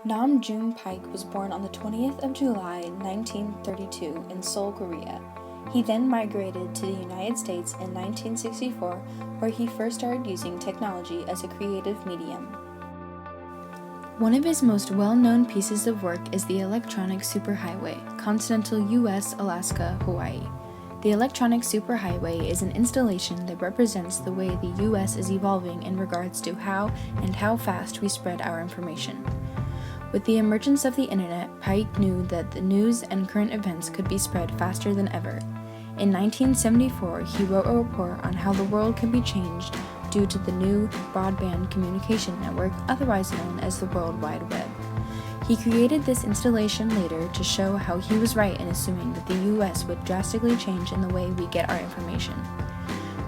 June Paik was born on the 20th of July, 1932 in Seoul, Korea. He then migrated to the United States in 1964, where he first started using technology as a creative medium. One of his most well-known pieces of work is the electronic superhighway, continental U.S., Alaska, Hawaii. The electronic superhighway is an installation that represents the way the U.S. is evolving in regards to how fast we spread our information. With the emergence of the internet, Paik knew that the news and current events could be spread faster than ever. In 1974, he wrote a report on how the world could be changed due to the new broadband communication network, otherwise known as the World Wide Web. He created this installation later to show how he was right in assuming that the U.S. would drastically change in the way we get our information.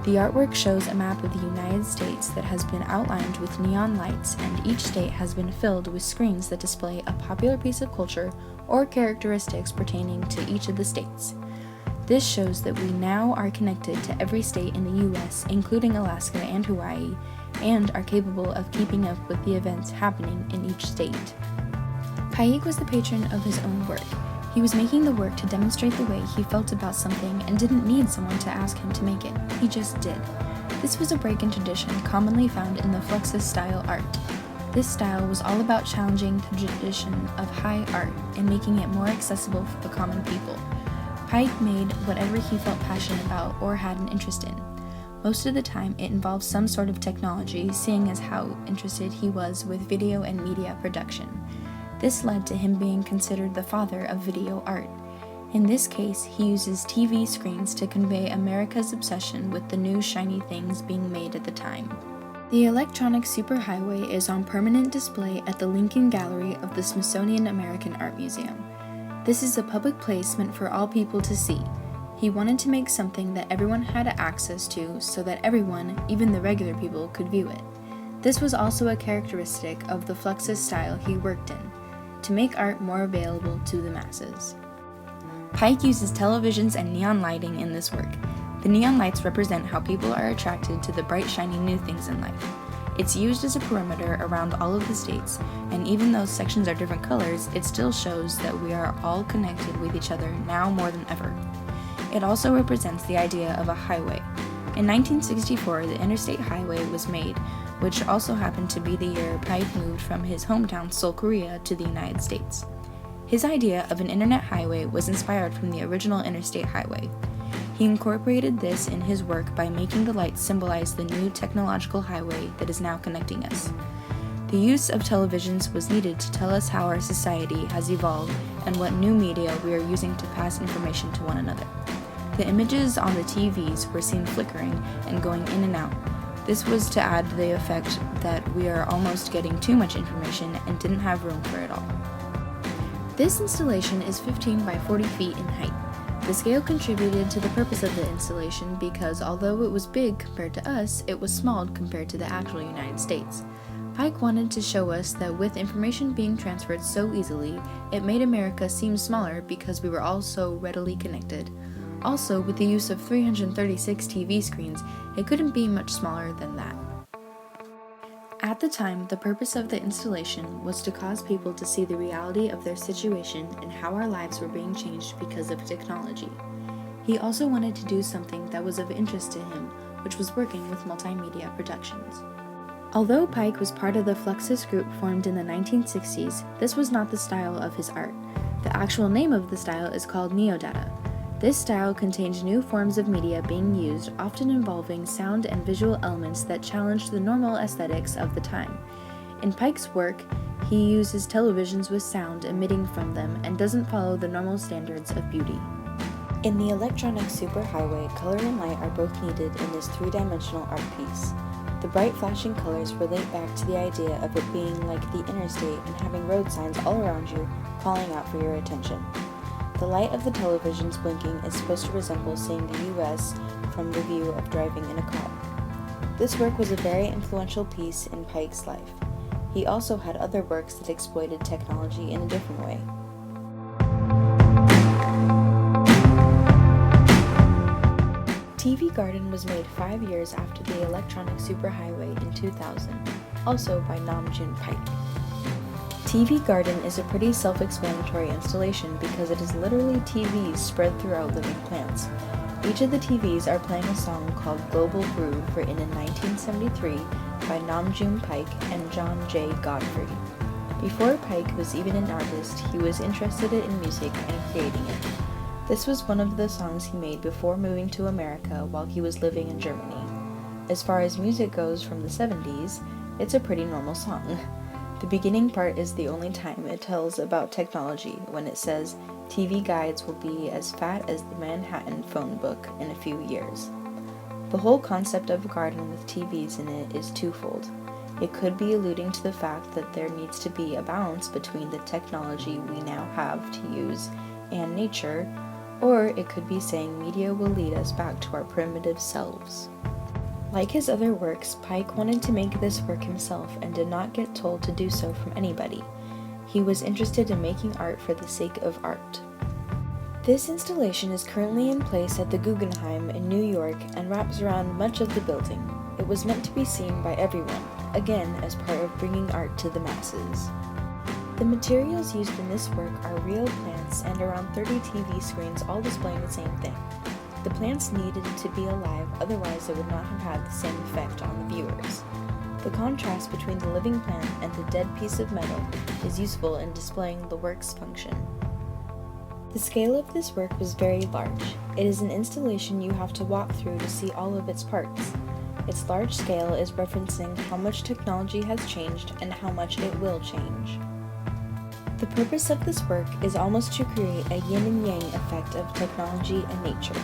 The artwork shows a map of the United States that has been outlined with neon lights, and each state has been filled with screens that display a popular piece of culture or characteristics pertaining to each of the states. This shows that we now are connected to every state in the U.S., including Alaska and Hawaii, and are capable of keeping up with the events happening in each state. Paik was the patron of his own work. He was making the work to demonstrate the way he felt about something and didn't need someone to ask him to make it. He just did. This was a break in tradition commonly found in the Fluxus style art. This style was all about challenging the tradition of high art and making it more accessible for the common people. Paik made whatever he felt passionate about or had an interest in. Most of the time, it involved some sort of technology, seeing as how interested he was with video and media production. This led to him being considered the father of video art. In this case, he uses TV screens to convey America's obsession with the new shiny things being made at the time. The electronic superhighway is on permanent display at the Lincoln Gallery of the Smithsonian American Art Museum. This is a public place meant for all people to see. He wanted to make something that everyone had access to so that everyone, even the regular people, could view it. This was also a characteristic of the Fluxus style he worked in, to make art more available to the masses. Paik uses televisions and neon lighting in this work. The neon lights represent how people are attracted to the bright, shiny new things in life. It's used as a perimeter around all of the states, and even though sections are different colors, it still shows that we are all connected with each other now more than ever. It also represents the idea of a highway. In 1964, the Interstate Highway was made, which also happened to be the year Paik moved from his hometown Seoul, Korea to the United States. His idea of an internet highway was inspired from the original Interstate Highway. He incorporated this in his work by making the lights symbolize the new technological highway that is now connecting us. The use of televisions was needed to tell us how our society has evolved and what new media we are using to pass information to one another. The images on the TVs were seen flickering and going in and out. This was to add the effect that we are almost getting too much information and didn't have room for it all. This installation is 15 by 40 feet in height. The scale contributed to the purpose of the installation because although it was big compared to us, it was small compared to the actual United States. Paik wanted to show us that with information being transferred so easily, it made America seem smaller because we were all so readily connected. Also, with the use of 336 TV screens, it couldn't be much smaller than that. At the time, the purpose of the installation was to cause people to see the reality of their situation and how our lives were being changed because of technology. He also wanted to do something that was of interest to him, which was working with multimedia productions. Although Paik was part of the Fluxus group formed in the 1960s, this was not the style of his art. The actual name of the style is called Neodata. This style contains new forms of media being used, often involving sound and visual elements that challenged the normal aesthetics of the time. In Paik's work, he uses televisions with sound emitting from them and doesn't follow the normal standards of beauty. In the electronic superhighway, color and light are both needed in this three-dimensional art piece. The bright flashing colors relate back to the idea of it being like the interstate and having road signs all around you, calling out for your attention. The light of the televisions blinking is supposed to resemble seeing the U.S. from the view of driving in a car. This work was a very influential piece in Paik's life. He also had other works that exploited technology in a different way. TV Garden was made 5 years after the electronic superhighway in 2000, also by June Paik. TV Garden is a pretty self-explanatory installation because it is literally TVs spread throughout living plants. Each of the TVs are playing a song called Global Groove, written in 1973 by June Paik and John J. Godfrey. Before Paik was even an artist, he was interested in music and creating it. This was one of the songs he made before moving to America while he was living in Germany. As far as music goes from the 70s, it's a pretty normal song. The beginning part is the only time it tells about technology, when it says TV guides will be as fat as the Manhattan phone book in a few years. The whole concept of a garden with TVs in it is twofold. It could be alluding to the fact that there needs to be a balance between the technology we now have to use and nature, or it could be saying media will lead us back to our primitive selves. Like his other works, Paik wanted to make this work himself and did not get told to do so from anybody. He was interested in making art for the sake of art. This installation is currently in place at the Guggenheim in New York and wraps around much of the building. It was meant to be seen by everyone, again as part of bringing art to the masses. The materials used in this work are real plants and around 30 TV screens all displaying the same thing. The plants needed to be alive, otherwise it would not have had the same effect on the viewers. The contrast between the living plant and the dead piece of metal is useful in displaying the work's function. The scale of this work was very large. It is an installation you have to walk through to see all of its parts. Its large scale is referencing how much technology has changed and how much it will change. The purpose of this work is almost to create a yin and yang effect of technology and nature.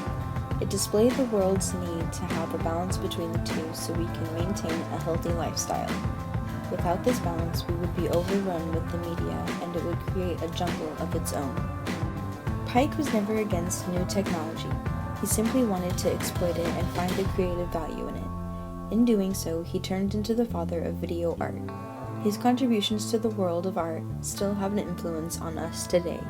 It displayed the world's need to have a balance between the two so we can maintain a healthy lifestyle. Without this balance, we would be overrun with the media and it would create a jungle of its own. Paik was never against new technology. He simply wanted to exploit it and find a creative value in it. In doing so, he turned into the father of video art. His contributions to the world of art still have an influence on us today.